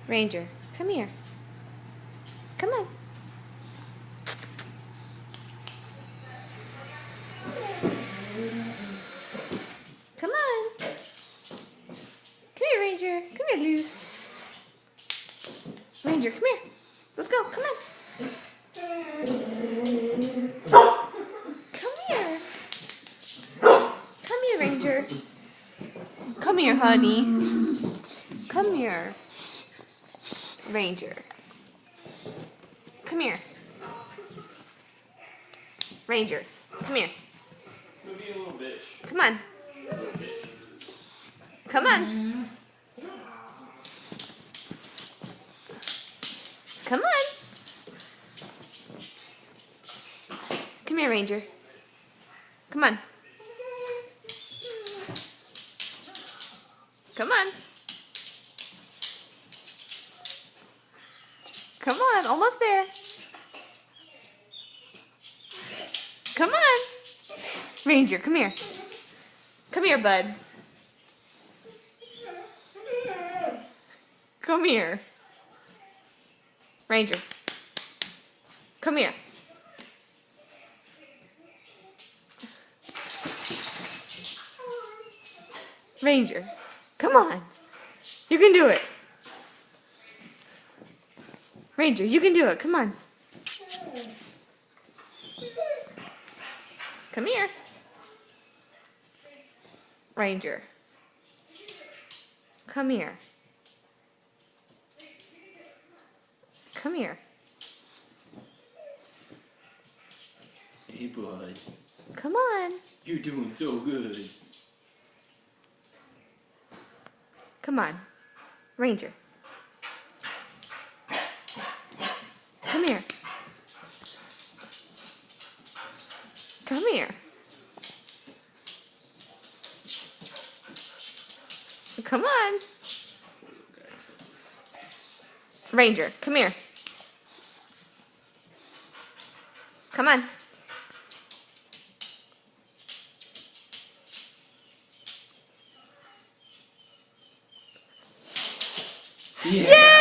Ranger, come here. Come on. Come on. Come here, Ranger. Come here, Luce. Ranger, come here. Let's go. Come on. Come here. Come here, Ranger. Come here, honey. Come here. Ranger. Come here. Ranger, come here. Be a little bitch. Come on. Come on. Come on. Come here, Ranger. Come on. Come on. Come on, almost there. Come on. Ranger, come here. Come here, bud. Come here. Ranger. Come here. Ranger, come on. You can do it. Ranger, you can do it. Come on. Come here. Ranger. Come here. Come here. Hey, bud. Come on. You're doing so good. Come on. Ranger. Come here. Come here. Come on. Ranger, come here. Come on. Yeah. Yay!